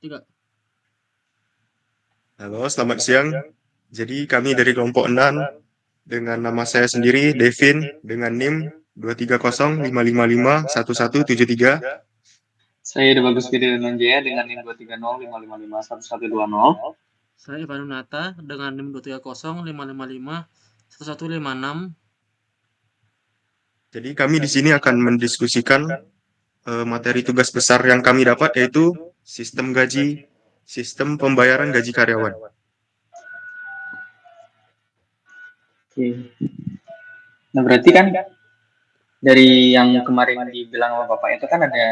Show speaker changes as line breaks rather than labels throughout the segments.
Tiga.
Halo, selamat siang. Jadi kami dari kelompok 6 dengan nama saya sendiri Devin dengan NIM 23055511173.
Saya Bagus Gede Jaya dengan NIM 23055511120.
Saya Ivanunata dengan NIM 23055511156.
Jadi kami di sini akan mendiskusikan materi tugas besar yang kami dapat yaitu sistem pembayaran gaji karyawan.
Oke. Nah berarti kan dari yang kemarin dibilang sama Bapak itu kan ada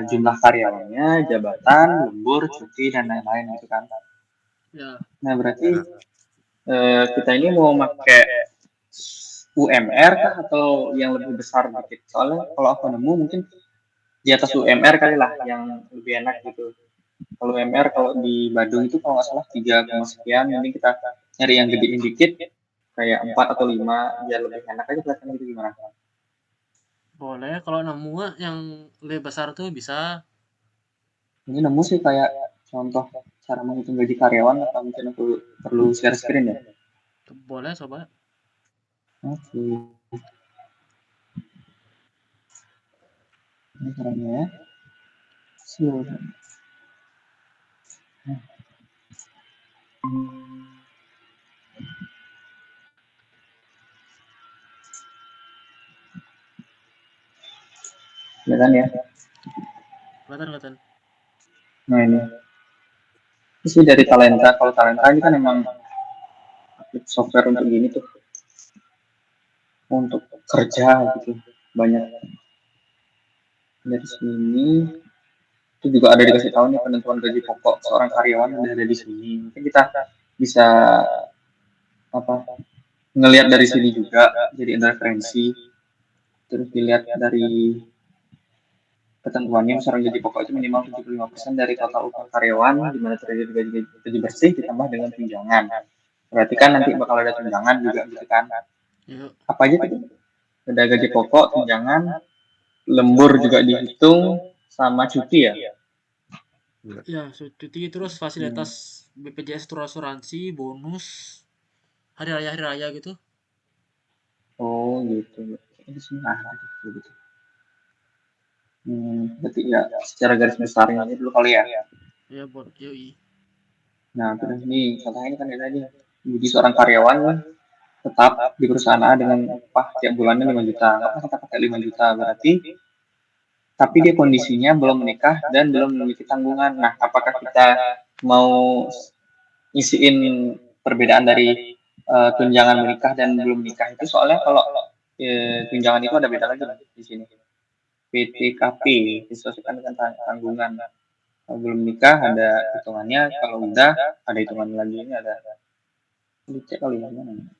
jumlah karyawannya, jabatan, lembur, cuti, dan lain-lain gitu kan.
Ya.
Nah berarti kita ini mau pakai UMR kah atau yang lebih besar dikit? Soalnya kalau aku nemu mungkin di atas UMR kali lah yang lebih enak gitu. Kalau UMR kalau di Badung itu kalau nggak salah 3, sekian, ini kita nyari yang gedein dikit kayak 4 atau 5 biar lebih enak aja kelihatannya gitu gimana?
Boleh kalau nemu yang lebih besar tuh bisa.
Ini nemu sih kayak contoh cara menghitung gaji karyawan atau mungkin aku perlu share screen ya?
Boleh coba.
Oke. Ini caranya ya. Slow. Kelihatan ya?
Kelihatan.
Nah ini. Ini sih dari Talenta. Kalau Talenta ini kan emang software untuk gini tuh. Untuk kerja gitu. Banyak. Dari sini itu juga ada dikasih tahu nih penentuan gaji pokok seorang karyawan udah ada di sini. Mungkin kita bisa apa ngelihat dari sini juga jadi referensi. Terus dilihat dari ketentuannya misalnya gaji pokok itu minimal 75% dari total upah karyawan di mana terjadi gaji bersih ditambah dengan tunjangan. Berarti kan nanti bakal ada tunjangan juga gitu kan.
Yuk.
Apa aja tuh? Ada gaji pokok, tunjangan, lembur juga dihitung sama cuti ya.
Ya, cuti terus fasilitas BPJS terus asuransi, bonus, hari raya gitu.
Oh gitu. Ini sih ada gitu. Berarti ya secara garis besarnya ini dulu kali ya.
Ya, yoi.
Nah terus nih contohnya ini kan ya tadi bagi seorang karyawan tetap di perusahaan A dengan upah tiap bulannya 5 juta. Nggak kita pakai 5 juta berarti tapi dia kondisinya belum menikah dan belum memiliki tanggungan. Nah, apakah kita mau ngisiin perbedaan dari tunjangan menikah dan belum menikah itu soalnya kalau tunjangan itu ada beda lagi di sini. PTKP disesuaikan dengan tanggungan. Kalau belum menikah ada hitungannya, kalau udah ada hitungan lagi ini ada. Dicek kali ya mana?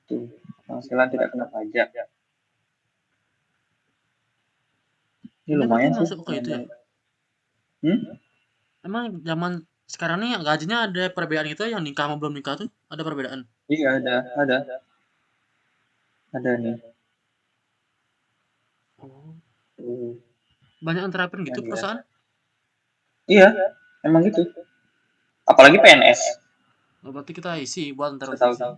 Tuh, penghasilan tidak kena pajak. Ini lumayan sih.
Masuk ke itu ya. Emang zaman sekarang nih gajinya ada perbedaan gitu yang nikah sama belum nikah tuh ada perbedaan?
Iya ada. Ada nih.
Oh.
Tuh.
Banyak yang terapin gitu
Ya.
perusahaan?
Iya, emang gitu. Apalagi PNS.
Oh, berarti kita isi buat ntar
Setahu.
sih.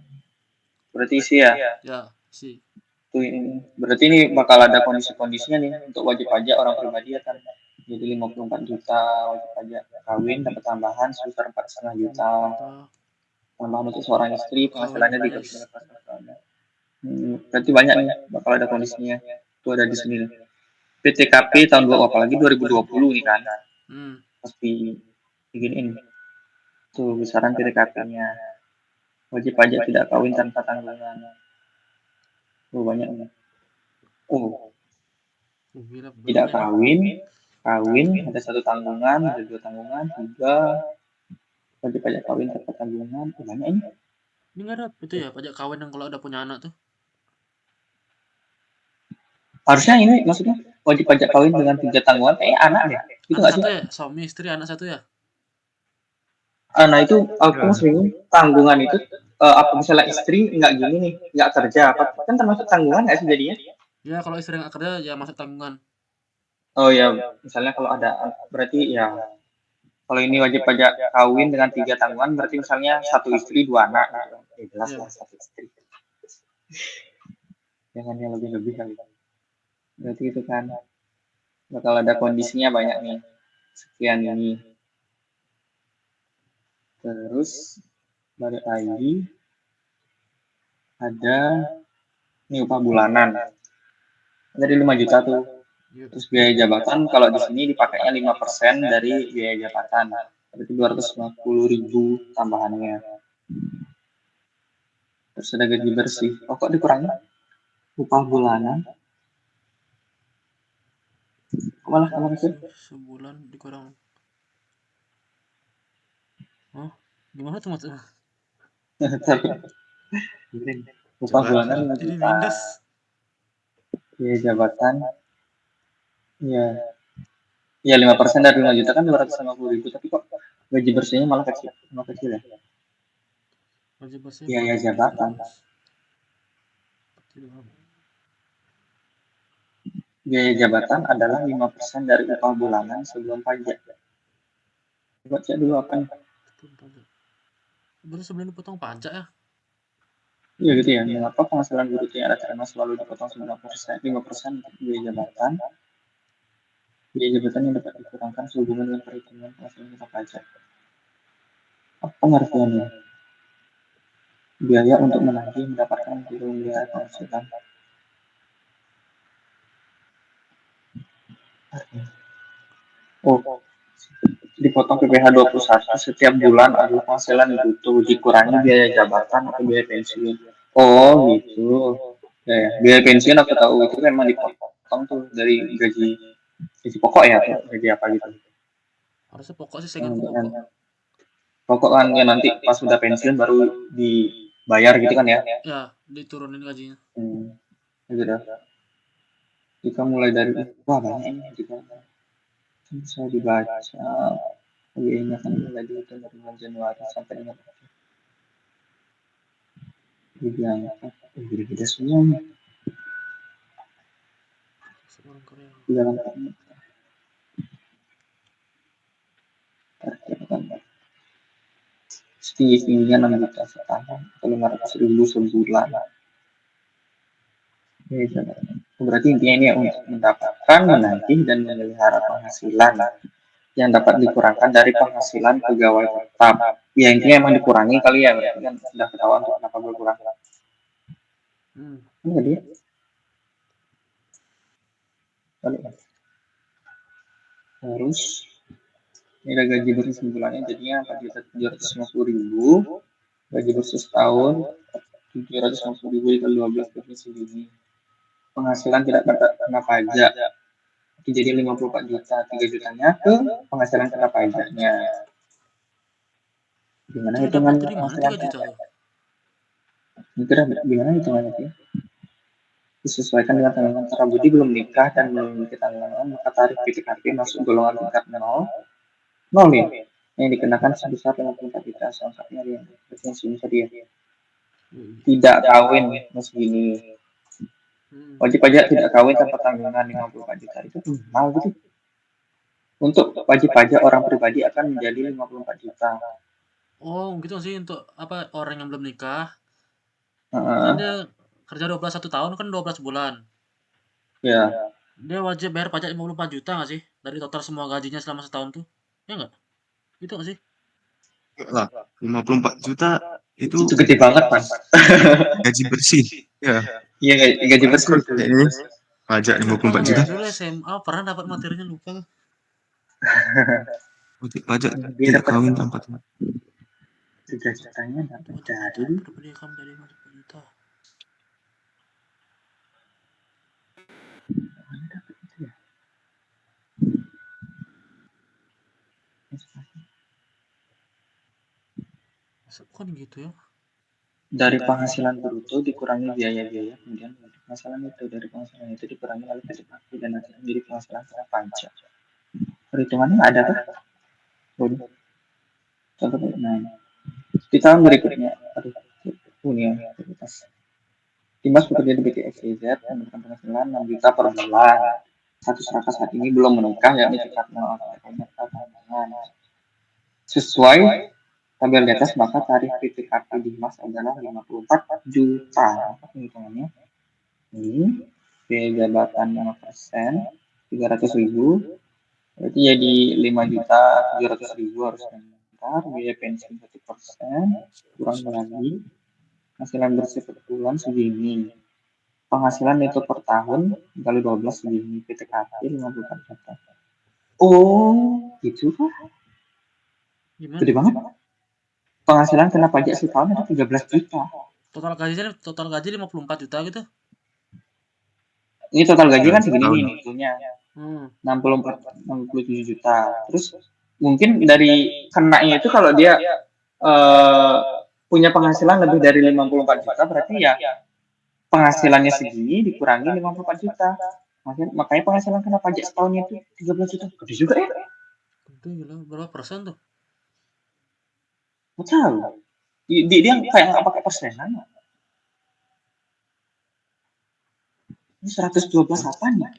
Berarti isi ya.
Ya, isi.
Tuh ini. Berarti ini bakal ada kondisi-kondisinya nih untuk wajib pajak orang pribadi ya kan. Jadi 54 juta wajib pajak kawin dapat tambahan sebesar 4,5 juta. Tambahan untuk seorang istri penghasilannya 13,5 juta. Berarti banyak nih bakal ada kondisinya. Itu ada di sini nih. PTKP tahun 2 apalagi 2020 nih kan. Pasti begini ini. Tuh besaran PTKP-nya. Wajib pajak tidak kawin tanpa tanggungan. Oh banyak nih. Tidak kawin ada 1 tanggungan, ada 2 tanggungan, 3 wajib pajak kawin tanpa tanggungan. Banyak ini.
Ini nggak ada itu ya pajak kawin yang kalau udah punya anak tuh?
Harusnya ini maksudnya wajib pajak kawin dengan 3 tanggungan kayak anak deh. Itu nggak sih?
Satu ya, suami istri anak satu ya?
Nah itu aku masih bingung tanggungan itu apa misalnya istri nggak gini nih nggak kerja apa kan termasuk tanggungan nggak sih jadinya?
Ya kalau istri nggak kerja ya masuk tanggungan.
Oh ya, misalnya kalau ada berarti ya kalau ini wajib pajak kawin dengan 3 tanggungan berarti misalnya satu istri 2 anak gitu. Ya jelas
Iya.
lah satu istri. Jangan yang lebih-lebih kali. Berarti itu kan bakal ada kondisinya banyak nih. Sekian ini. Terus balik lagi ada ini upah bulanan. Jadi 5 juta tuh.
Iya.
Terus biaya jabatan kalau di sini dipakainya 5% dari biaya jabatan. Berarti 250.000 tambahannya. Terus ada gaji bersih. Oh kok dikurangi? Upah bulanan. Malah kamu itu?
Sebulan dikurang. Hah? Gimana tuh maksudnya?
Upah
Coba
bulanan 5
Jadi
juta.
minus.
Biaya jabatan. Ya, ya 5% dari 5 juta kan 250.000. Tapi kok gaji bersihnya malah kecil ya?
Gaji bersih
Biaya jabatan. Biaya jabatan adalah 5% dari upah bulanan sebelum pajak. Coba cek dulu apa nih?
Berarti sebelum dipotong pajak ya?
Iya gitu ya. Mengapa penghasilan bruto yang ada terima selalu dipotong 5% untuk biaya jabatan? Biaya jabatan yang dapat dikurangkan sehubungan dengan perhitungan penghasilan kita pajak. Apa pengertiannya? Biaya untuk menagih mendapatkan biaya penghasilan. Oh, dipotong PPh 21 setiap bulan adalah penghasilan bruto dikurangi biaya jabatan atau biaya pensiun. Oh gitu. Ya, biaya pensiun aku tahu itu memang dipotong tuh dari gaji pokok ya atau gaji apa gitu.
Harusnya pokok sih, seingatku pokok.
Pokok kan ya nanti pas sudah pensiun baru dibayar gitu kan ya.
Ya, diturunin gajinya.
Gitu dah. Jika mulai dari wah banyak ini juga saya dibaca ini akan mulai dihitung dari bulan Januari sampai dengan diangkat beda semua nih
Seorang Korea.
di dalam setinggi-tingginya 6 juta setahun atau 500.000 sebulan. Berarti intinya ini ya untuk mendapatkan, menagih, dan memelihara penghasilan yang dapat dikurangkan dari penghasilan pegawai tetap. Ya intinya emang dikurangi kali ya, berarti kan sudah ketahuan tuh kenapa berkurang. Ini dia. Terus ini ada gaji bersih sebulannya jadinya 4.750.000, gaji bersih setahun 750.000 kali 12 per segini. Penghasilan tidak kena pajak jadi 54 juta, 3 jutanya ke penghasilan kena pajaknya. Gimana
Itu
hitungan
dapat dari mana 3 juta tuh?
Gimana hitungannya itu? Disesuaikan dengan tanggungan antara Budi belum nikah dan belum memiliki tanggungan, maka tarif PTKP masuk golongan tingkat 0 ya, yang dikenakan sebesar 54 juta selengkapnya yang sini tadi ya. Tidak kawin mas gini. Wajib pajak tidak kawin tanpa tanggungan 54 juta itu mahal gitu. Untuk wajib pajak orang pribadi akan menjadi 54 juta.
Oh, gitu sih untuk apa orang yang belum nikah.
Heeh.
Dia kerja 21 tahun kan 12 bulan.
Ya.
Dia wajib bayar pajak 54 juta nggak sih? Dari total semua gajinya selama setahun tuh. Ya nggak? Itu nggak sih?
lah 54 juta itu
gede banget Mas.
gaji bersih. Ya.
Iya gaji bersih itu.
Ini pajak
Aku lupa
54
lagi
juta.
dulu SMA pernah dapat materinya lupa.
Wajib pajak
Dia
tidak
dapat
kawin tanpa
3 jutanya dapat dari
Dari kamu dari 54 juta. Kok gitu ya?
dari penghasilan bruto dikurangi biaya-biaya, kemudian penghasilan itu dari penghasilan itu dikurangi oleh PTKP dan nanti menjadi penghasilan kena pajak. Perhitungannya ada kan? Contoh nah, di tahun berikutnya, punya Dimas bekerja di PT XYZ memberikan penghasilan 6 juta per bulan. status Raka saat ini belum menikah, yakni tingkat tambahan. Sesuai tabel di atas, maka tarif PTKP Dimas adalah 54 juta. Apa hitungannya? Ini biaya jabatan 5%, 300.000. Berarti jadi 5.700.000 harus bentar. Biaya pensiun 1%, kurang lagi. Penghasilan bersih per bulan segini. Penghasilan neto per tahun kali 12 segini. PTKP 54 juta. Oh, gitu kah?
Gimana?
Gede banget. Penghasilan kena pajak setahun ada 13 juta.
Total gaji 54 juta gitu.
Ini total gaji kan segini
Tahun.
nih nettonya.
Hmm.
67 juta. Terus mungkin dari kenanya itu kalau dia punya penghasilan lebih dari 54 juta, berarti ya penghasilannya segini dikurangi 54 juta. Makanya penghasilan kena pajak setahunnya itu 13 juta. Gede juga ya.
Gede gila, berapa persen tuh?
Nggak tahu. Dia kayak nggak pakai persenan. Ini 112 apa nih?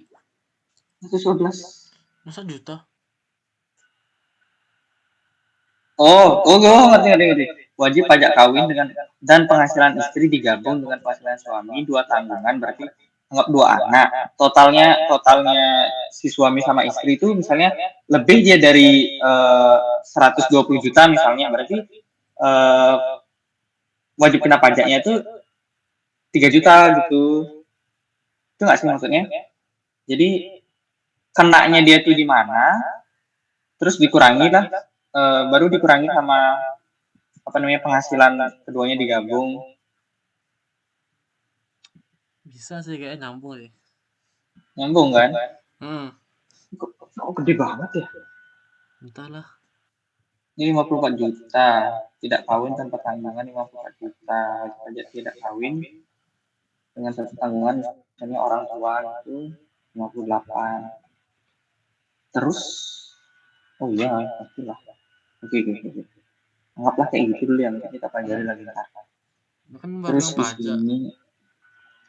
112.
Masa juta?
Ngerti. Wajib pajak kawin dan penghasilan istri digabung dengan penghasilan suami, 2 tanggungan, berarti anggap 2 anak. Totalnya si suami sama istri itu misalnya lebih dia dari 120 juta misalnya, berarti wajib kena pajaknya itu 3 juta gitu. Itu nggak sih maksudnya? Jadi kenanya dia tuh di mana, terus dikurangi lah, baru dikurangi sama apa namanya penghasilan keduanya digabung.
Bisa sih kayaknya nyambung sih.
Nyambung kan? Kok gede banget ya?
Entahlah.
Ini 54 juta. Tidak kawin tanpa tanggungan 54 juta. Wajib pajak tidak kawin dengan satu tanggungan, misalnya orang tua itu 58. Terus, oh iya, pastilah. Oke. Anggaplah kayak gitu dulu yang kita pelajari lagi ntar.
Kan baru
Terus
yang
di
pajak.
sini,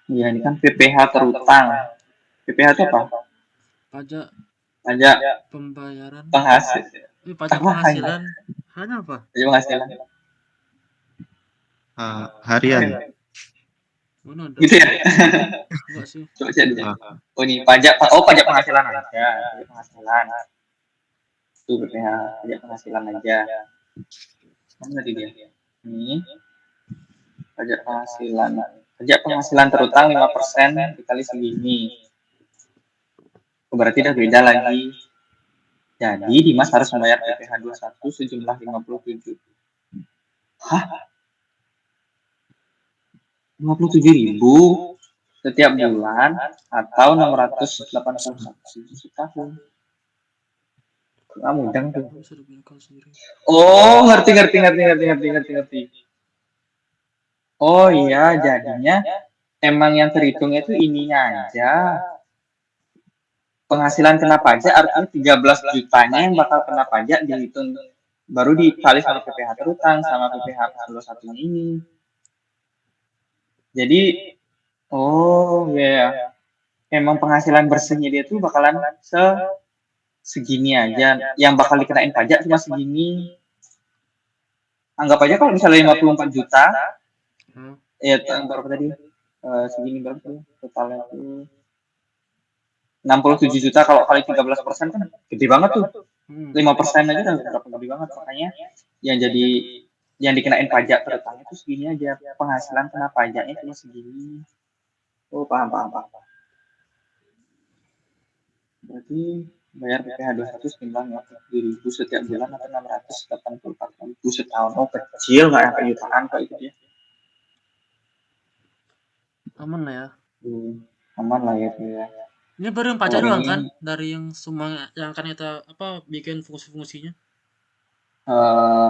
ya ini kan PPh terutang. PPh itu apa?
Pajak
Pembayaran
pajak
Apa?
penghasilan. Hanya apa?
Pajak penghasilan.
Harian.
Mana ada?
Gitu ya?
Enggak sih.
Coba cek dulu. Oh ini pajak penghasilan aja. Pajak penghasilan. Itu PPh, pajak penghasilan aja. Mana tadi dia? Ini pajak penghasilan. Pajak penghasilan terutang 5% dikali segini. Berarti udah beda lagi. Jadi Dimas harus membayar PPh 21 sejumlah 57. Hah? 57.000 setiap bulan atau 681 setahun. Kamu udang tuh.
Bisa dibelikan sendiri.
Oh, ngerti. Oh iya, jadinya emang yang terhitungnya itu ininya aja. Penghasilan kena pajak artinya 13 jutanya yang bakal kena pajak dihitung, baru dikali sama PPh terutang sama PPh 21 ini. Jadi, oh ya, emang penghasilan bersihnya dia tuh bakalan segini aja. Yang bakal dikenain pajak cuma segini. Anggap aja kalau misalnya 54 juta, ya berapa tadi? Segini berapa tuh? Totalnya tuh 67 juta, kalau kali 13% kan gede banget tuh. 5% aja udah berapa gede banget. Makanya yang dikenain pajak terutama itu segini aja. Penghasilan kena pajaknya cuma segini. Oh, paham. Berarti bayar PPh 21 sejumlah 57.000 setiap bulan atau 684.000 setahun. Oh, kecil, nggak sampai jutaan kok itu dia.
Aman lah ya.
Aman lah ya itu ya.
Ini baru yang pajak doang kan? Dari yang semua yang akan kita bikin fungsi-fungsinya.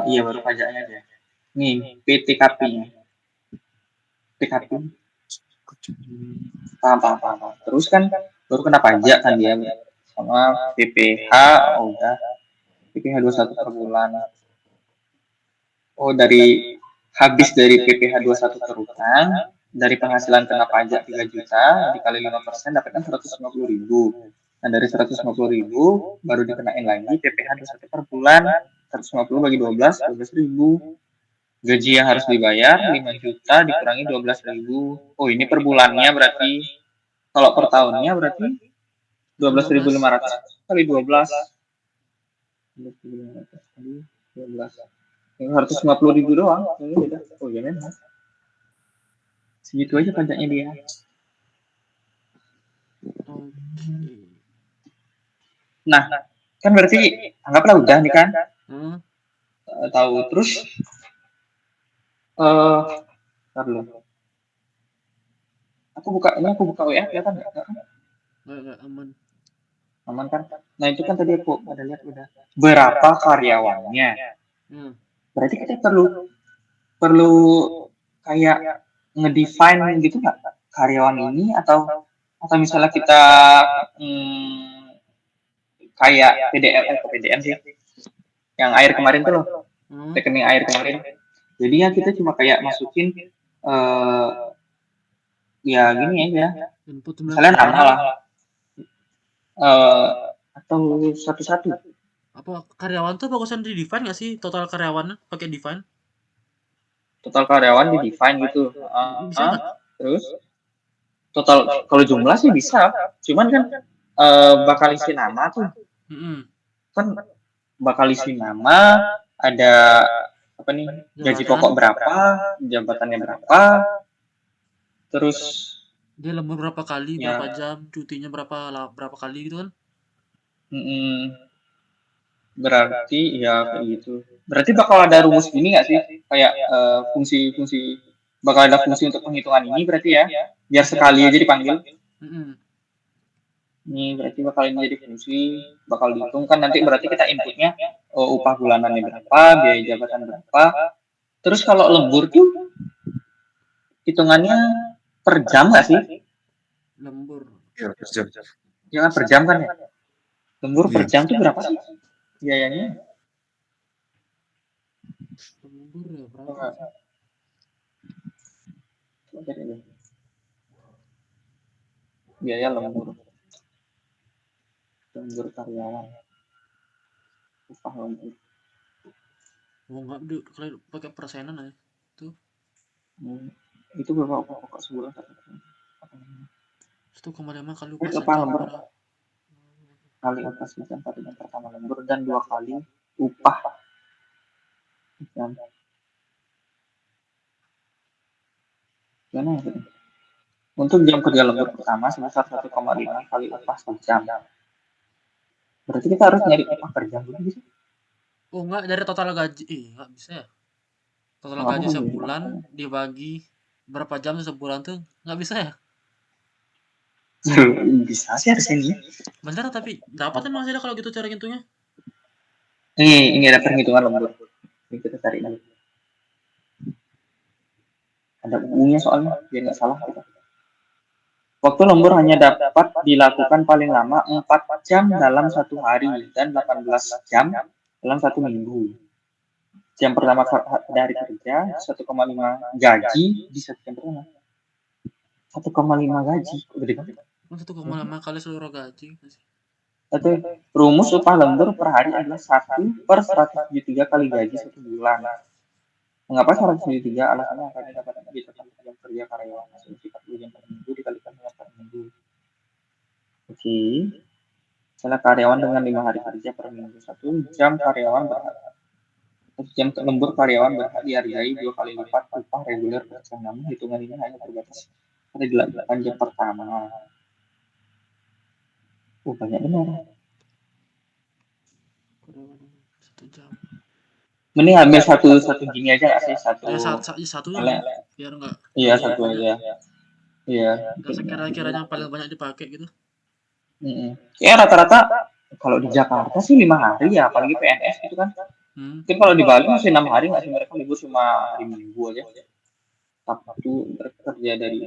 Iya baru pajaknya aja. Nih, PTKP-nya. PTKP. Paham. Terus kan baru kena pajak kan dia sama PPh, udah. PPh 21 per bulan. Oh, habis dari PPh 21 terutang, dari penghasilan kena pajak 3 juta dikali 5% dapatkan 150.000. Nah, dari 150.000 baru dikenain lagi PPh 21 per bulan, 150 bagi 12.000. Gaji yang harus dibayar 5 juta dikurangi 12.000. Oh, ini per bulannya berarti. Kalau per tahunnya berarti 12.500 kali 12. 12.500 kali 12. 150.000 doang. Ini beda. Oh iya memang. Segitu aja pajaknya dia.
Oke.
Nah, kan berarti anggaplah udah nih kan. Tahu terus ntar dulu. Aku buka WA kelihatan nggak kan?
Nggak aman.
Aman kan? Nah itu kan tadi aku ada lihat udah berapa karyawannya. Berarti kita perlu kayak ngedefine gitu nggak karyawan ini atau misalnya kita kayak PDM sih, yang air kemarin tuh loh, rekening air kemarin. Jadinya kita cuma kayak masukin ya gini aja, misalnya nama lah, atau satu-satu.
Apa karyawan tuh bagusan di define nggak sih, total karyawannya pakai define?
Total karyawan di define gitu.
Bisa nggak?
Terus total kalau jumlah sih bisa, cuman kan bakal isi nama tuh. Kan bakal isi nama, ada apa nih, gaji pokok berapa, jabatannya berapa, terus
dia lembur berapa kali, berapa jam, cutinya berapa kali gitu kan?
Berarti ya kayak gitu. Berarti bakal ada rumus gini nggak sih, kayak fungsi bakal ada fungsi untuk penghitungan ini berarti ya, biar sekali aja dipanggil. Ini berarti bakal ini jadi fungsi, bakal dihitung kan nanti berarti kita inputnya upah bulanannya berapa, biaya jabatan berapa. Terus kalau lembur tuh hitungannya per jam nggak sih?
Lembur.
Iya, per jam.
Ya kan per jam kan ya. Lembur per jam tuh berapa sih biayanya?
Lembur ya berapa?
Biaya lembur karyawan, upah lembur.
Oh enggak, kalau pakai persenan aja tuh.
Itu berapa upah pokok sebulan?
1,5 kali
upah lembur kali upah jam pertama lembur dan 2 kali upah jam. Gimana ya? Untuk jam kerja lembur pertama sebesar 1,5 kali upah jam. Berarti kita harus nyari upah per jam dulu gitu.
Oh enggak, dari total gaji. Enggak bisa ya. Total gaji sebulan dibagi berapa jam sebulan tuh nggak bisa ya?
Bisa sih harus ini.
Bener, tapi dapat emang sih kalau gitu cara ngitungnya.
Ini ada perhitungan lembur. Ini kita cari dulu. Ada U-nya soalnya biar nggak salah kita. Waktu lembur hanya dapat dilakukan paling lama 4 jam dalam 1 hari dan 18 jam dalam 1 minggu. Jam pertama dari kerja 1,5 gaji di 1 jam pertama. 1,5 gaji, gede banget.
1,5 kali seluruh gaji.
Itu rumus upah lembur per hari adalah 1/173 kali gaji 1 bulan. Mengapa 173? Alasannya akan dapat jam kerja karyawan asumsi 40 jam per minggu dikalikan dengan per minggu. Oke. Misalnya karyawan dengan 5 hari kerja per minggu, 1 jam karyawan berhak. 1 jam lembur karyawan berhak dihargai 2 kali lipat upah reguler per jam. Namun hitungan ini hanya terbatas pada 8 jam pertama. Banyak benar.
1 jam.
Mending ambil satu gini aja nggak sih,
satu biar nggak.
Iya, satu aja. Iya.
Sekira-kiranya paling banyak dipakai gitu.
Ya rata-rata kalau di Jakarta sih 5 hari ya, apalagi PNS gitu kan. Mungkin kalau di Bali masih 6 hari nggak sih, mereka libur cuma hari Minggu aja. Sabtu kerja dari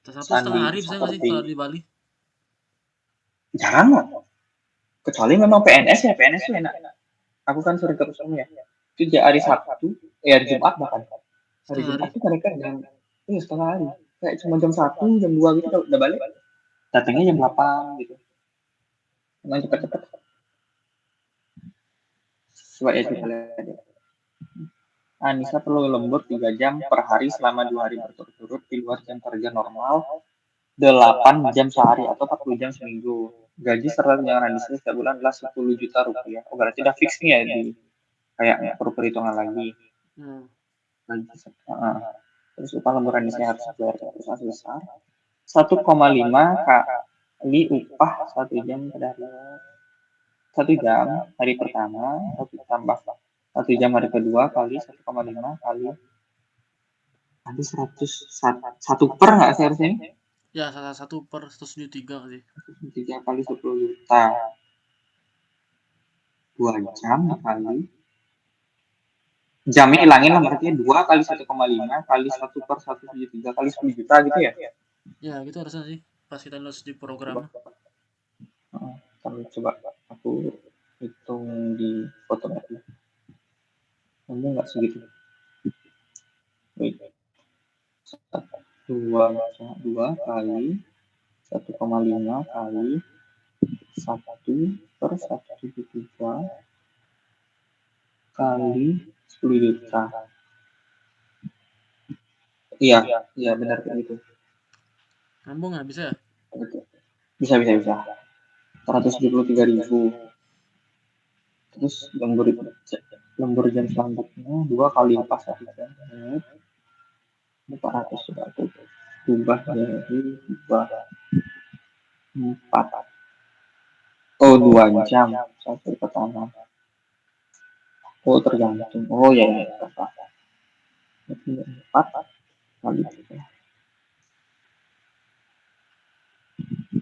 1,5 hari bisa nggak sih kalau di Bali?
Jarang kok. Kecuali memang PNS ya, PNS tuh enak. Aku kan sering terus ya. Itu hari Sabtu, hari Jumat bahkan. Hari Jumat tuh mereka jam setengah hari. Kayak cuma jam 1, jam 2 gitu udah balik. Datangnya jam 8 gitu. Emang cepet-cepet. Coba ya kita lihat ya. Anissa perlu lembur 3 jam per hari selama 2 hari berturut-turut di luar jam kerja normal, 8 jam sehari atau 40 jam seminggu. Gaji serta tunjangan Anissa setiap bulan adalah 10 juta rupiah. Oh, berarti udah fix nih ya di kayak nggak perlu perhitungan lagi. Gaji terus upah lembur Anissa harus dibayar ke perusahaan sebesar 1,5 kali upah 1 jam pada hari 1 jam hari pertama, 1 tambah 1 jam hari kedua kali 1,5 kali nanti 1 per nggak sih harusnya ini?
Ya, 1 per 173 sih.
3 kali 10 juta 2 jam kali jamnya hilangin lah, berarti 2 kali 1,5 kali 1 per 173 kali 10 juta gitu ya?
Ya, gitu harusnya sih pas kita nulis di program.
Coba aku hitung di foto lagi. Kamu nggak segitu. Wait. 2 kali 1,5 kali 1 per 1,3 kali 10 juta. Iya benar kayak gitu.
Nyambung nggak bisa ya?
Bisa. 173.000. Terus lembur jam selanjutnya 2 kali upah 1 jam. 400 coba aku ubah jadi 4. Oh 2 jam satu pertama. Oh tergantung. Oh ya. 4 kali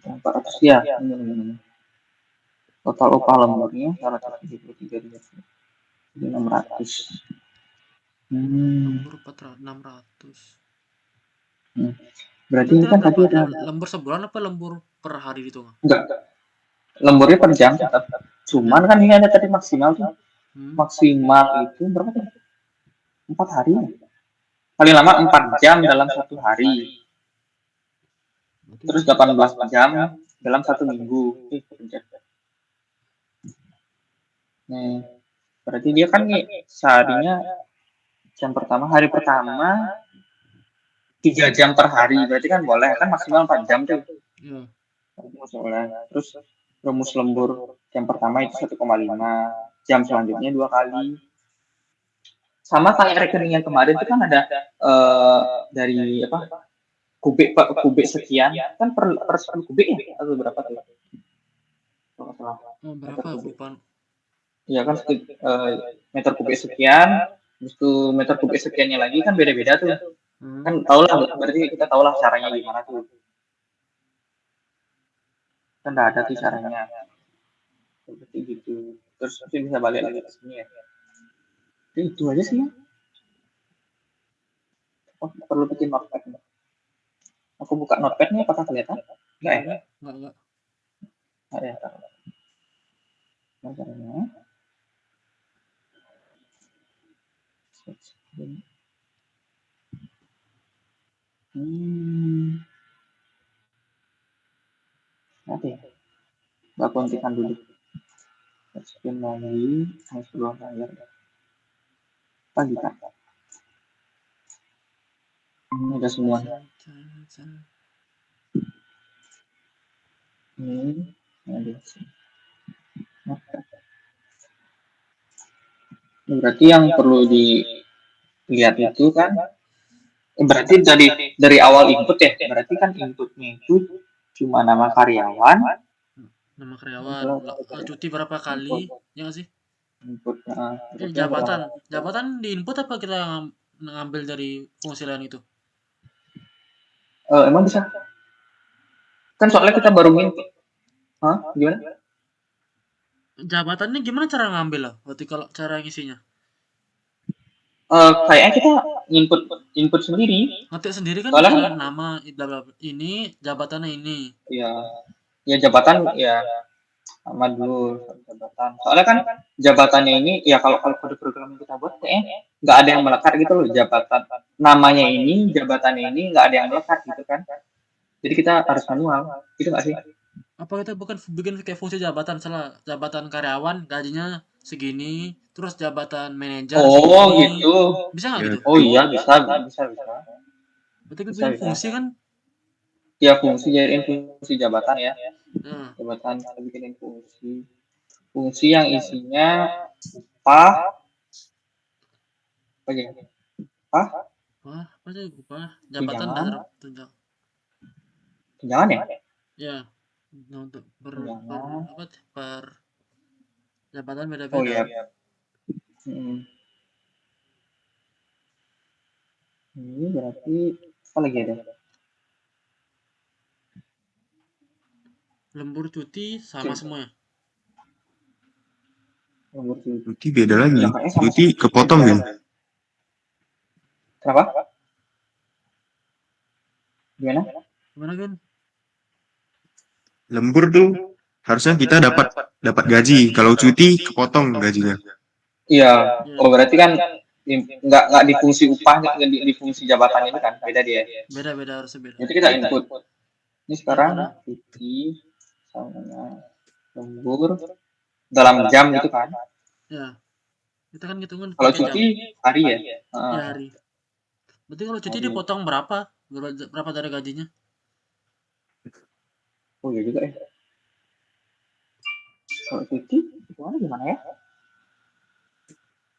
400 ya. Total upah lemburnya 173.000. Jadi 600.
Lembur 600.
Berarti ini kan tadi ada
lembur sebulan apa lembur per hari gitu?
Enggak. Lemburnya per jam tetap. Cuman kan ini ada tadi maksimal tuh. Maksimal itu berapa tuh? 4 hari. Paling lama 4 jam dalam 1 hari. Terus 18 jam dalam 1 minggu. Nih, berarti dia kan nih seharinya hari pertama 3 jam per hari, berarti kan boleh kan maksimal 4 jam tuh.
Iya.
Terus rumus lembur jam pertama itu 1,5 jam selanjutnya 2 kali. Sama kayak rekening yang kemarin itu kan ada dari apa kubik sekian kan per 10 kubik ya atau berapa tuh?
Berapa lupa.
Ya kan meter kubik sekian, itu meter kubik sekiannya lagi kan beda-beda tuh. Kan tau lah, berarti kita tahu lah caranya gimana tuh. Kan nggak ada tuh caranya. Seperti gitu. Terus mungkin bisa balik lagi ke sini ya. Jadi itu aja sih ya. Oh, perlu bikin notepad. Aku buka notepad nih, apakah kelihatan? Enggak ya?
Enggak.
Enggak ya. Caranya. Nanti aku hentikan dulu. Spin lagi, harus keluar layar. Pagi kan? Ini udah semua. Ini ada. Berarti yang perlu dilihat itu kan berarti dari awal input ya, berarti kan inputnya itu cuma nama karyawan,
cuti berapa kali, ya nggak sih?
Input
jabatan di input apa kita ngambil dari fungsi lain itu?
Emang bisa? Kan soalnya kita baru input. Hah? Gimana?
Jabatannya gimana cara ngambil lah? Berarti kalau cara ngisinya?
Kayaknya kita input sendiri.
Ngetik sendiri kan?
Soalnya
nama ini jabatannya ini.
Ya jabatan ya sama dulu jabatan. Soalnya kan jabatannya ini ya kalau kode program yang kita buat kayaknya nggak ada yang melekat gitu loh, jabatan namanya ini, jabatannya ini nggak ada yang melekat gitu kan. Jadi kita harus manual, gitu nggak sih?
Apa kita bukan bikin kayak fungsi jabatan, salah jabatan karyawan gajinya segini, terus jabatan manajer
Oh
segini,
gitu.
bisa nggak
Ya,
gitu?
Oh iya bisa bisa bisa
Berarti kita
bisa
bikin
bisa.
fungsi kan?
Ya fungsi jadiin fungsi jabatan ya.
Nah,
Jabatan kita bikinin fungsi. Fungsi yang isinya upah, apa ya? Upah,
wah, apa sih upah jabatan dasar
tunjangan,
tunjang.
tunjangan ya?
Ya, nah, untuk per
Tunjangan.
apa sih, per jabatan
Oh
beda-beda.
iya. Hmm. Ini berarti apa lagi ada?
Lembur cuti sama semua ya?
Nomor tujuh.
cuti beda lagi.
Ya kayaknya sama
Cuti
sama.
kepotong
Beda
kan.
lagi. Kenapa? Gimana?
Gimana kan?
Lembur tuh harusnya kita dapat dapat gaji. Kalau cuti kepotong gajinya.
Iya.
Ya,
Oh berarti kan nggak di fungsi upah, nggak di fungsi jabatan itu kan beda dia.
beda-beda harusnya beda.
Jadi kita input. Ini sekarang
Inputnya,
cuti sama lembur dalam jam gitu kan.
ya kita kan ngitungin
Kalau
pakai jam.
cuti hari ya.
Ya
Heeh,
hari. Berarti kalau cuti
hari.
dipotong berapa? Berapa dari gajinya?
Oh iya juga ya. Kalau cuti gimana ya?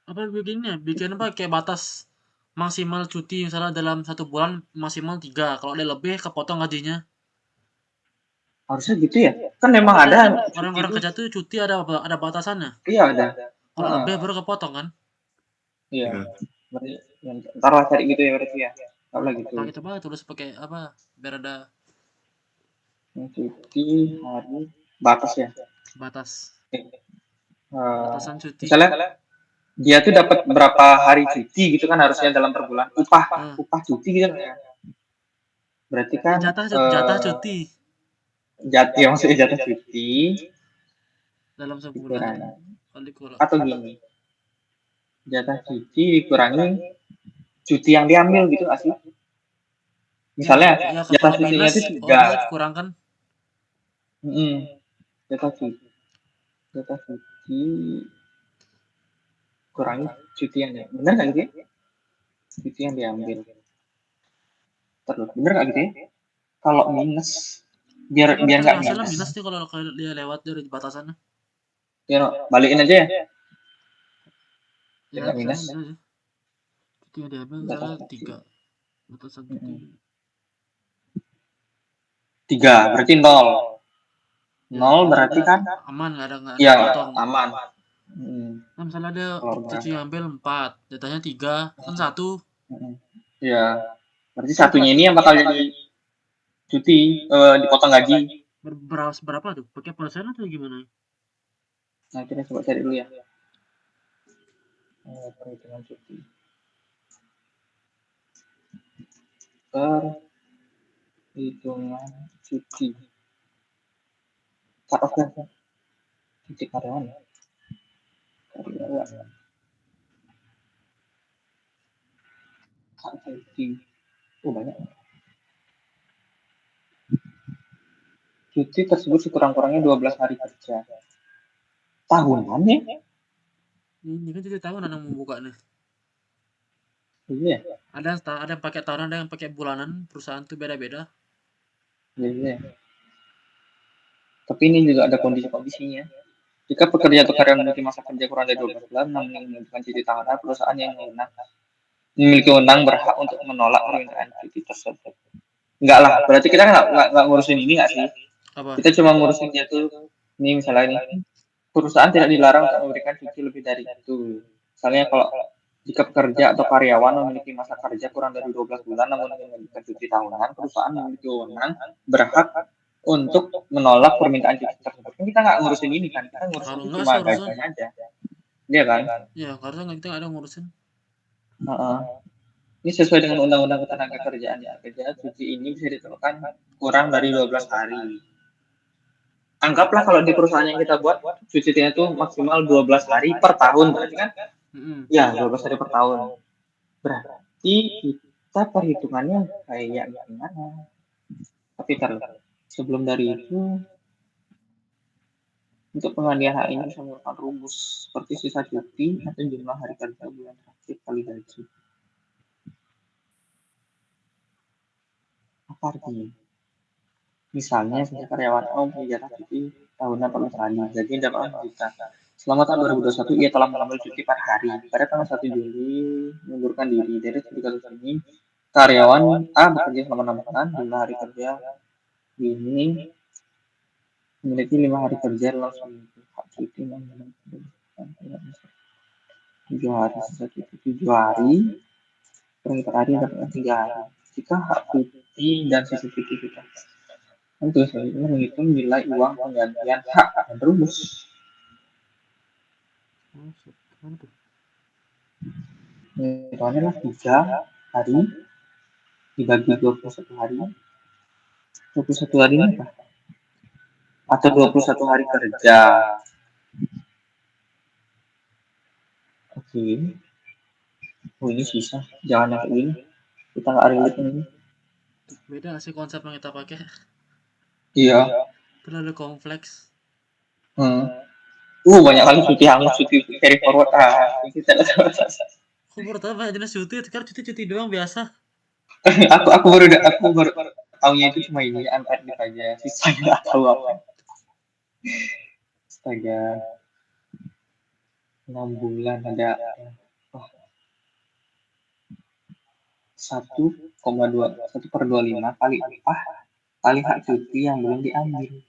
Apa bikinnya? Bikin apa kayak batas maksimal cuti misalnya dalam 1 bulan maksimal 3. Kalau ada lebih kepotong gajinya.
Harusnya gitu ya. Kan memang
Biasanya
ada
kan
cuti
orang-orang
itu.
kerja tuh cuti ada batasannya.
Iya ada.
Kalau
Heeh.
lebih baru kepotong kan?
Iya.
Ya.
Berarti, ya, ntar lah cari gitu ya berarti ya. Ntar lah gitu.
Nah, kita coba tulis pakai apa? Biar ada
Cuti hari batas ya.
batas.
Eh,
Batasan cuti.
misalnya dia tuh dapat berapa hari cuti gitu kan harusnya dalam per bulan. Upah
Nah,
upah cuti gitu kan ya. Berarti kan
jatah cuti
ya maksudnya jatah cuti
dalam sebulan
dikurangi
kalau dikurang.
atau gini jatah cuti dikurangi cuti yang diambil gitu nggak sih?
Ya,
Misalnya
ya
jatah
kalau
cutinya
minus
itu tiga.
bisa dikurangkan.
Jatah cuti kurangi cuti yang diambil. Bener nggak gitu ya? Cuti yang diambil terus bener nggak gitu ya? Kalau minus biar
Tapi
biar
ntar
nggak
hasilnya
minus
minus nih kalau dia lewat dari batasannya.
ya balikin aja ya biar
Ya,
nggak
misalnya
minus
bisa sih. Cuti yang diambil
jatah
misalnya
cuti
3. Batasan cuti.
tiga berarti nol.
Ya,
Nol
berarti
berarti kan
aman, nggak ada
ya
kepotong.
aman.
Nah, misalnya ada
Kalau
cuti
berangkat.
ambil 4, jatahnya 3, kan 1.
Ya, berarti
Itu
satunya ini yang bakal jadi cuti, dipotong gaji.
berapa tuh? Pakai persen atau gimana?
Nah, kita coba cari dulu ya. Perhitungan cuti. Perhitungan cuti. Cut off kan? Cuti karyawan ya. Karyawan. Cut cuti. Oh, banyak. Cuti tersebut sekurang-kurangnya 12 hari kerja. Tahunan ya?
Ini kan cuti tahunan yang membuka nih.
Iya.
Ada yang pakai tahunan, ada yang pakai bulanan. Perusahaan tuh beda-beda.
Iya. Tapi ini juga ada kondisi-kondisinya. Jika pekerja atau karyawan memiliki masa kerja kurang dari 12 bulan, namun ingin mengajukan cuti tahunan, perusahaan yang memiliki wewenang berhak untuk menolak permintaan cuti tersebut. Enggak lah, berarti kita kan nggak ngurusin ini nggak sih?
Apa?
Kita cuma ngurusin dia tuh, ini misalnya ini, perusahaan tidak dilarang untuk memberikan cuti lebih dari itu. Misalnya kalau jika pekerja atau karyawan memiliki masa kerja kurang dari 12 bulan namun ingin mengajukan cuti tahunan, perusahaan memiliki wewenang berhak untuk menolak permintaan cuti tersebut. Kan kita nggak ngurusin ini kan, kita ngurusin
Kalau
itu
enggak
cuma
sih harusnya.
gajinya aja. Iya kan?
Ya, harusnya nggak, kita nggak ada ngurusin.
Ini sesuai dengan Undang-Undang Ketenagakerjaan ya. Kerja cuti ini bisa ditentukan kurang dari 12 hari. Anggaplah kalau di perusahaan yang kita buat, cutinya itu maksimal 12 hari per tahun. Berarti kan, ya 12 hari per tahun. Berarti kita perhitungannya kayak gimana? Tapi sebelum dari itu, Untuk pengalihan hak ini bisa merupakan rumus seperti sisa cuti atau jumlah hari kerja bulan terakhir kali gaji. Apa artinya? Misalnya, sisa karyawan A mempunyai jatah cuti tahunan 14 hari, gaji dapat 4 juta. Selama tahun 2021, ia telah mengambil cuti per hari. Pada tanggal 1 Juli, mengundurkan diri. Dari studi kasus ini, karyawan A bekerja selama 6 bulan, jumlah hari kerja ini memiliki 5 hari kerja dalam seminggu. Hak cuti 6 bulan. 7 hari, sisa cuti 7 hari, per hari dapat 3 hari. Jika hak cuti dan sisa cuti kita tentu selanjutnya menghitung nilai uang penggantian hak dan rumus. Nilainya lah 3 hari dibagi 21 hari. 21 hari ini apa? Atau 21 hari kerja. Oke. Oh, ini susah. Jangan yang kayak gini. Kita nggak relate ini.
Beda nggak sih konsep yang kita pakai?
Iya.
Terlalu kompleks.
Banyak kali cuti hangat, cuti carry forward. Kita
Aku baru tahu banyak jenis cuti. Sekarang cuti doang biasa.
aku baru tahunya itu cuma ini unpaid leave aja. Sisanya nggak tahu apa. Astaga. 6 bulan ada 1,25 kali upah kali hak cuti yang belum diambil.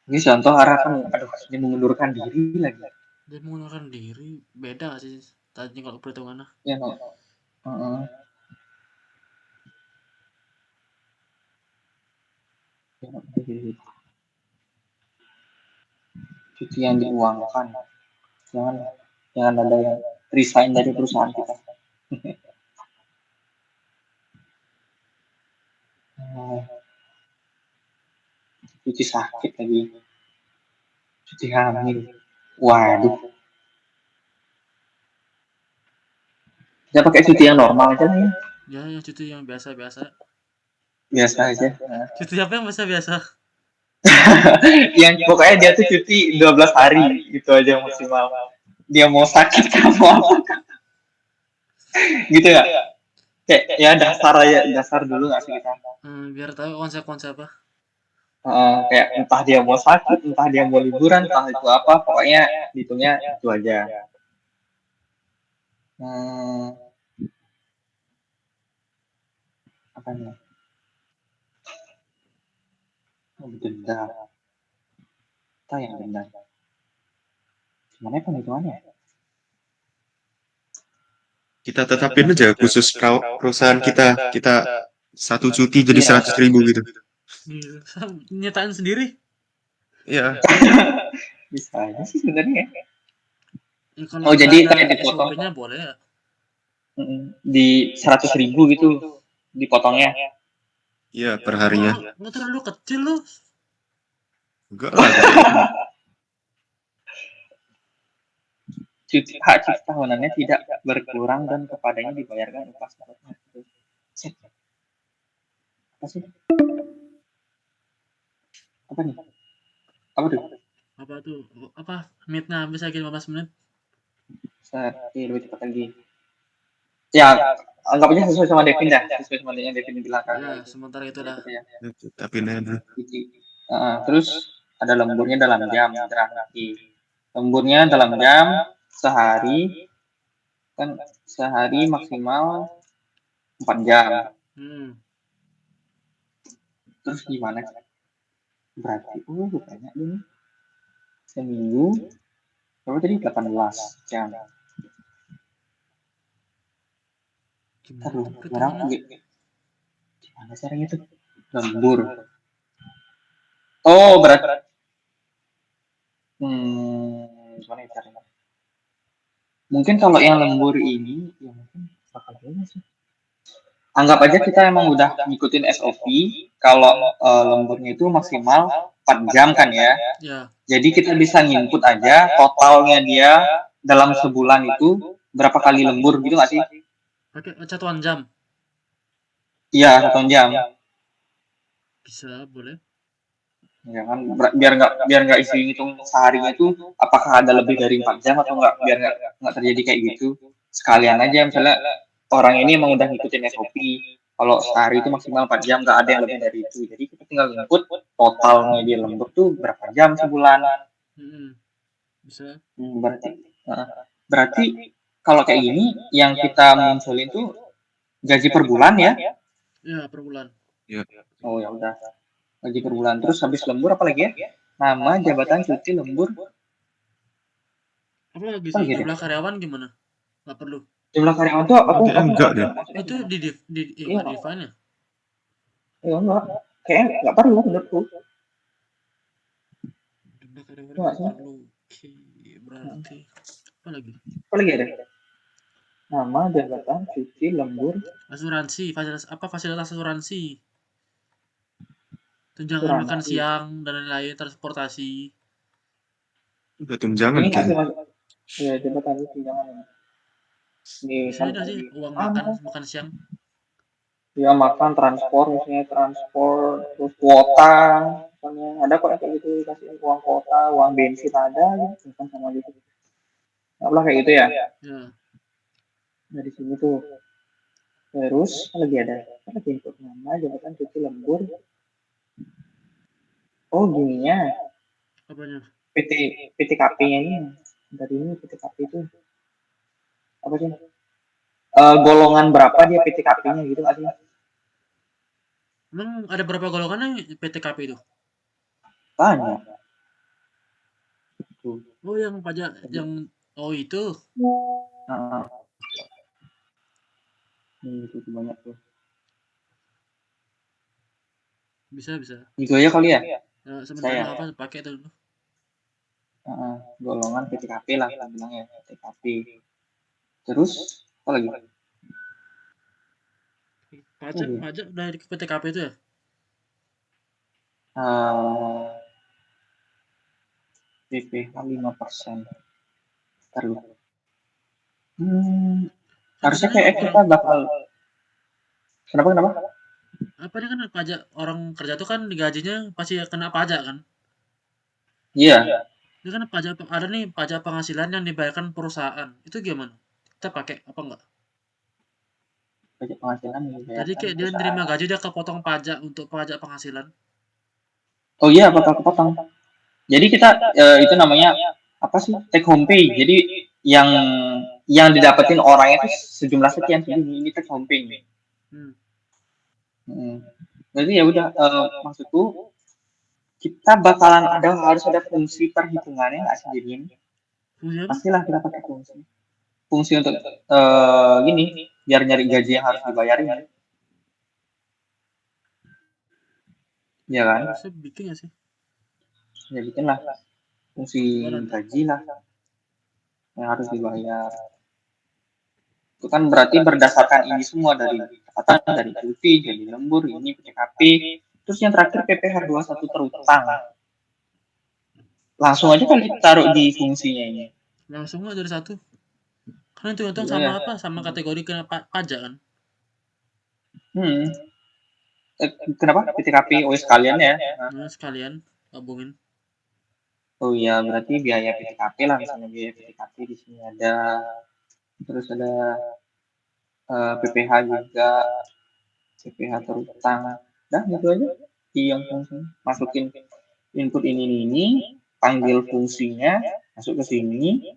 Ini contoh arah kan, ini mengundurkan diri lagi.
Dia mengundurkan diri beda nggak sih tadi kalau perhitungannya?
Ya no. Cuti yang diuangkan. Jangan ada yang resign dari perusahaan kita. Cuti sakit lagi. Cuti hamil. Waduh. Kita pakai cuti yang normal aja lah ya.
Ya, yang cuti yang biasa-biasa.
Biasa aja.
Cuti apa yang biasa-biasa?
Yang pokoknya dia tuh cuti 12 hari gitu aja maksimal. Dia mau sakit kamu apa? Gitu ya? Kayak ya dasar dulu nggak sih kita?
Biar tahu konsep-konsep apa.
Kayak entah dia mau sakit, entah dia mau liburan, entah itu apa, pokoknya hitungnya itu aja. Apa nih? Denda. Kita yang denda. Gimana penghitungannya?
Kita tetapin aja khusus perusahaan kita 1 cuti jadi 100.000 gitu.
Nyetain sendiri?
Iya.
Bisa aja sih sebenarnya.
Ya, jadi kayak dipotong. SOP-nya boleh ya?
Di 100.000 gitu dipotongnya.
Iya, per harinya.
Nggak terlalu kecil loh.
Enggak lah.
Hak cuti tahunannya tidak berkurang dan kepadanya dibayarkan upah sebesar itu. Apa sih? Apa nih? Apa tuh?
Apa? Meet-nya habis lagi 15 menit.
Lebih cepat lagi. Ya, anggap aja sesuai sama Devin dah. Sesuai sama yang Devin bilang kan.
Ya, sementara itu dah.
Tapi nada.
Terus ada lemburnya dalam jam. Lemburnya dalam jam sehari. Kan sehari maksimal 4 jam. Terus gimana? Berarti banyak ini. Seminggu berapa tadi 18 jam. Gimana caranya itu? Lembur. Berat. Gimana caranya? Mungkin kalau yang lembur ini ya mungkin bakal sih. Anggap aja kita emang udah ngikutin SOP kalau lemburnya itu maksimal 4 jam kan ya. Jadi kita bisa nginput aja totalnya dia dalam sebulan itu berapa kali lembur gitu nggak sih?
Pakai satuan jam?
Iya, 1 jam.
Bisa, boleh.
Ya kan, biar nggak isi hitung seharinya itu apakah ada lebih dari 4 jam atau enggak, biar nggak terjadi kayak gitu. Sekalian aja misalnya orang ini emang udah ngikutin SOP. Kalau sehari itu maksimal 4 jam, nggak ada yang lebih dari itu. Jadi kita tinggal input totalnya dia lembur tuh berapa jam sebulan.
Bisa.
Berarti berarti kalau kayak gini yang kita munculin tuh gaji per bulan ya?
Ya, per bulan.
Ya.
Oh ya udah. Gaji per bulan. Terus habis lembur apa lagi ya? Nama, jabatan, cuti, lembur.
Apa lagi
Apa
sih?
lagi deh?
Jumlah karyawan gimana? Nggak perlu.
Jumlah karyawan tuh aku
Enggak deh.
maksudnya
Itu di
iya
nggak di define ya?
iya enggak. Kayaknya nggak perlu menurutku.
Jumlah karyawan
Enggak
nggak
sih.
perlu. Oke, berarti apa lagi?
Apa lagi ada? Nama, jabatan, cuti, lembur,
Asuransi, fasilitas asuransi, tunjangan makan
asuransi.
siang dan lain-lain, transportasi.
Ini
Udah tunjangan
nggak
kan.
sih mas? Ya jabatan itu jangan. Ini
Bisa
kan
ada sih uang
apa?
makan siang.
Ya makan transport misalnya transport terus kuota misalnya ada kok yang kayak gitu kasih uang kuota uang bensin ada gitu kan sama gitu nggak lah kayak gitu ya
Ya,
dari sini tuh terus apa lagi ada apa lagi input nama jabatan cuti lembur oh gininya
apanya?
PT PTKP-nya ini dari ini PTKP itu apa sih golongan berapa dia PTKP-nya gitu nggak sih
Emang ada berapa golongan PTKP itu?
banyak tuh
Oh, yang pajak yang itu.
nah, itu tuh banyak tuh
Bisa.
itu aja kali ya
Ya, sebenarnya
saya
nggak apa pakai itu dulu.
golongan PTKP lah kita bilangnya PTKP terus apa lagi
Pajak udah di PTKP itu ya?
PPh 5%. Terus
Kan di
harusnya
sana
kayak
orang
kita bakal kenapa
apa ini kan pajak orang kerja tuh kan digajinya pasti kena pajak kan?
iya
Ini kan pajak ada nih pajak penghasilan yang dibayarkan perusahaan. Itu gimana? Kita pakai apa enggak?
pajak penghasilan yang
Tadi
dibayarkan
kayak dia
perusahaan
nerima gaji dia kepotong pajak untuk pajak penghasilan.
oh iya bakal kepotong jadi kita itu namanya apa sih take home pay jadi yang didapetin orang itu sejumlah sekian segini ini take home pay
Hmm.
Jadi ya udah maksudku kita bakalan harus ada fungsi perhitungannya nggak sih jadi ini
Fungsi apa?
pastilah kita pakai fungsi untuk gini biar nyari gaji yang harus dibayarin ya kan
Harusnya bikin ya sih?
ya bikin lah fungsi
Coba nanti.
gaji lah yang harus dibayar itu kan berarti berdasarkan ini semua dari pendapatan dari cuti jadi lembur ini PKP terus yang terakhir PPh 21 terutang langsung aja kan ditaruh di fungsinya ini
Langsung aja dari satu. Karena itu untung
iya
sama
ya
apa? Sama kategori kena pajak kan?
hmm. Kenapa PTKP oh sekalian ya
Nah, sekalian gabungin.
oh iya berarti biaya PTKP lah misalnya biaya PTKP di sini ada terus ada PPh juga PPh terutang dah gitu aja di yang fungsi masukin input ini panggil fungsinya masuk ke sini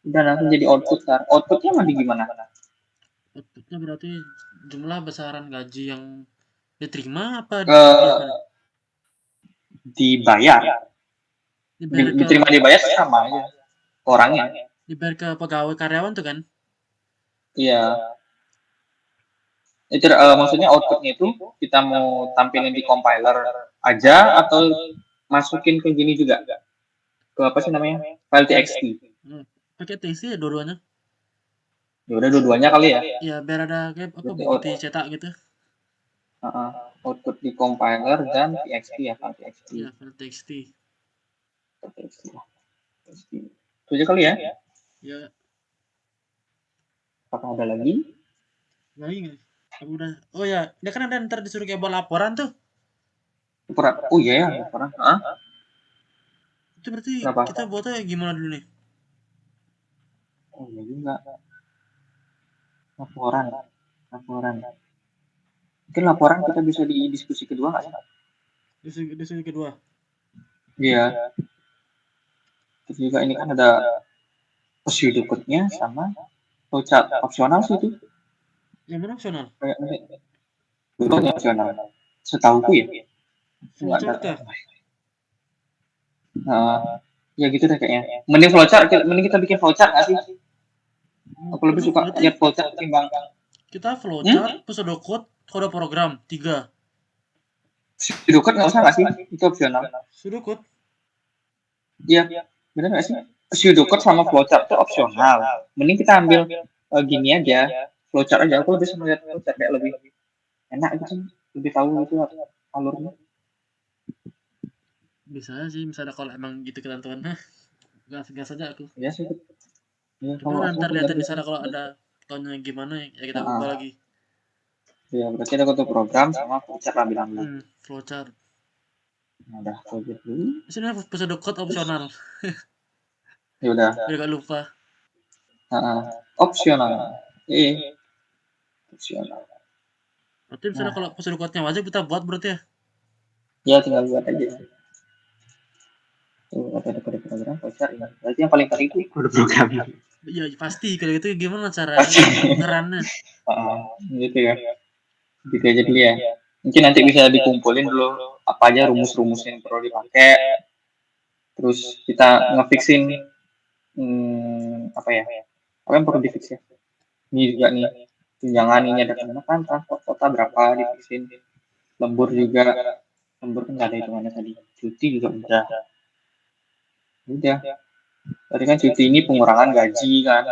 udah langsung jadi output kan outputnya mau di gimana
Outputnya berarti jumlah besaran gaji yang diterima apa
eh
gimana?
dibayar
Dibayar ke
diterima dibayar sama aja orangnya
dibayar ke pegawai karyawan tuh kan?
iya itu maksudnya outputnya itu kita mau tampilin di compiler aja atau masukin ke gini juga ke apa sih namanya file
Pakai
txt
pakai TXT ya dua-duanya.
ya udah dua-duanya kali ya
Ya biar ada kayak apa
berarti
bukti cetak gitu.
output di compiler dan txt ya file txt
Ya, file TXT.
itu aja kali ya
Ya,
apakah ada lagi
lagi nggak? Aku udah. Oh ya, dia kan ada ntar disuruh kayak buat laporan tuh.
Oh iya ya, laporan. Hah?
Itu berarti
Kenapa?
kita buatnya gimana dulu nih?
Oh iya juga. Laporan. Mungkin laporan kita bisa di diskusi kedua nggak sih?
Diskusi kedua.
Iya. Terus juga ini kan ada pseudocode-nya sama flowchart opsional sih itu.
Yang mana opsional?
Kayak dulu opsional. Setauku ya. Nggak ada.
Flowchart ya?
Nah, ya gitu deh kayaknya. Mending kita bikin flowchart nggak sih? Aku lebih
Aduh,
suka
berarti
lihat flowchart ketimbang.
kita flowchart, pseudocode, kode program 3.
Pseudocode nggak usah nggak sih? Itu opsional.
Pseudocode.
Iya, benar nggak sih? Pseudocode sama flowchart itu opsional. Mending kita ambil gini aja, flowchart aja. Aku lebih senang lihat flowchart kayak lebih enak gitu, lebih tahu gitu alurnya.
Bisa sih, misalnya kalau emang gitu ketentuannya. Gas saja aku.
Ya sih, ya
Tapi
kalau aku
ntar
benar
liatin
ya.
misalnya kalau ada tahunnya gimana ya kita ubah
Nah,
lagi.
ya berarti ada satu program sama flowchart lah bilang dulu.
Flowchart.
Nah, udah flowchart dulu.
Di sini pseudocode opsional.
Ya udah.
Biar gak lupa.
Opsional. Opsional.
Berarti misalnya kalau pseudocode-nya wajib kita buat berarti ya?
Ya tinggal buat aja. Tuh, ada kode program flowchart ini. Berarti yang paling penting itu kode program.
Iya pasti kalau gitu gimana cara
Pasti.
ngerannya?
Gitu ya. Gitu aja dulu ya. Mungkin nanti bisa dikumpulin dulu apa aja rumus-rumus yang perlu dipakai. Terus kita ngefixin apa ya? Apa yang perlu difix ya? Ini juga nih tunjangan ini ada kemana kan transport kota berapa difixin. Lembur juga. Lembur kan nggak ada hitungannya tadi. Cuti juga udah. Tadi kan cuti ini pengurangan gaji kan.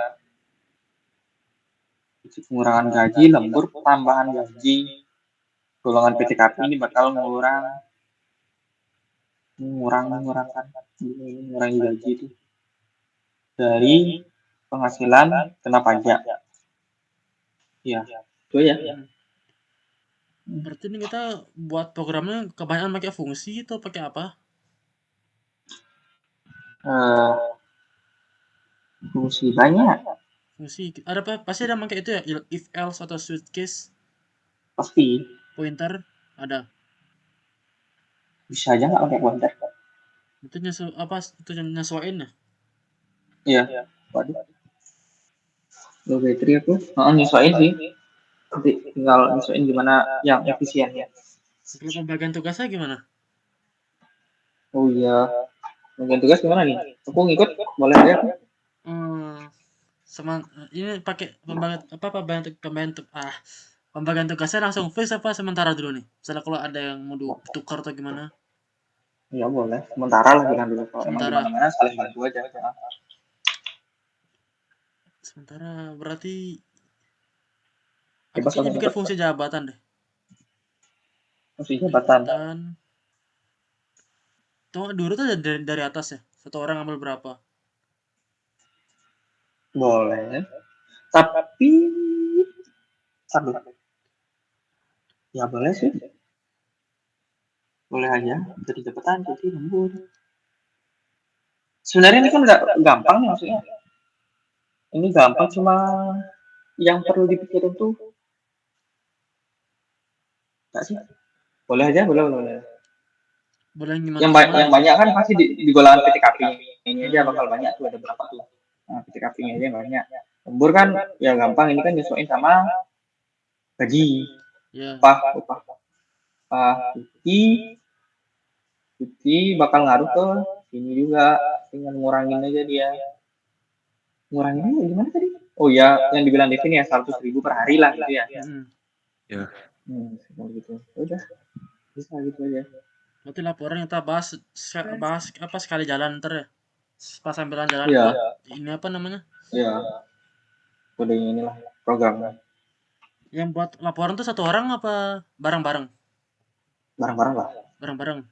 Pengurangan gaji, lembur, tambahan gaji. Golongan PTKP ini bakal mengurangi gaji itu dari penghasilan kena pajak. Ya, itu ya.
Berarti ini kita buat programnya kebanyakan pakai fungsi atau pakai apa?
Fungsi banyak
Fungsi. Ada apa? Pasti ada pakai itu ya, if else atau switch case,
pasti.
pointer ada.
Bisa aja nggak pakai pointer?
Itu apa? Itu nyesuaiin ya?
Iya. Waduh. Low battery aku. Nyesuaiin sih. Nanti tinggal nyesuaiin gimana yang efisiennya.
Kalau pembagian tugasnya gimana?
Oh iya. Bagian tugas gimana nih? Aku ngikut, boleh ya?
Ini pakai pembagian tugasnya langsung fix apa sementara dulu nih? Misalnya kalau ada yang mau ditukar atau gimana?
Iya boleh. Sementara lah bilang dulu. Kalau emang
Sementara.
gimana-gimana saling bantu aja.
Sementara berarti aku
Bebas
kayaknya
langsung
bikin
ikut.
fungsi jabatan deh.
Fungsi jabatan.
Tuh dulu tuh dari atas ya. Satu orang ambil berapa?
Boleh. Tapi aduh. Ya boleh sih. Boleh aja. Jadi jabatan, jadi lembur. Sebenarnya ini kan udah gampang nih maksudnya. Ini gampang cuma yang perlu dipikirin tuh enggak sih? Boleh aja, boleh.
Boleh gimana?
Yang banyak kan pasti di golongan PTKP. Ini aja bakal banyak tuh, ada berapa tuh. Nah, PTKP-nya aja banyak. Lembur kan ya gampang, ini kan nyesuaiin sama gaji.
Ya.
Upah cuti bakal ngaruh ke ini juga, tinggal ngurangin aja dia. Nguranginnya gimana tadi? Oh ya, yang dibilang Devin ya 100.000 per hari lah gitu ya.
Ya.
Gitu. Udah, bisa gitu aja.
Berarti laporan kita bahas apa sekali jalan ntar ya. Pas sambilan jalan
Iya.
buat ini apa namanya?
Iya. Kodenya inilah programnya.
Yang buat laporan tuh satu orang apa bareng-bareng?
Bareng-bareng lah.
Bareng-bareng.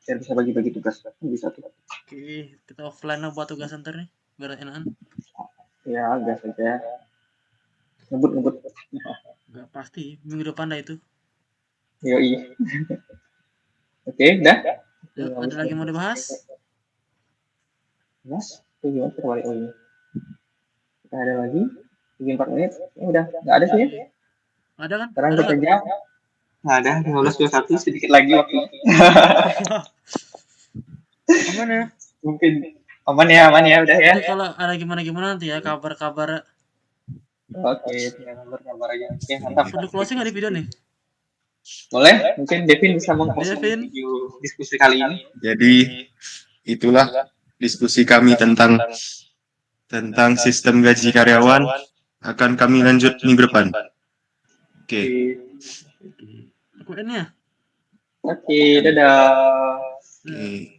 Biar bisa bagi-bagi tugas. Bisa tuh.
Oke, kita offline lah buat tugas ntar nih. Biar enakan.
Ya, gas aja. Ngebut.
Enggak pasti minggu depan dah itu.
Yoi. Oke, udah.
Yuk, ada lagi mau dibahas?
Mas, itu gimana kita balik lagi? Kita ada lagi, bikin 4 menit. Ya udah, nggak ada sih ya.
Ada kan?
Sekarang
Ada
kita
nggak?
jam. Nggak ada, 15:21, sedikit lagi waktunya.
Aman ya?
Mungkin aman ya, udah ya.
Nanti kalau ada gimana-gimana nanti ya kabar-kabar.
Oke, tinggal kabar aja. Oke, mantap.
Udah closing nggak di video nih?
Boleh, mungkin Devin bisa meng-closing
Devin.
video diskusi kali ini.
Jadi itulah diskusi kami tentang sistem gaji karyawan, akan kami lanjut minggu depan. Oke.
Oke,
Aku ini ya.
oke, dadah.
Oke.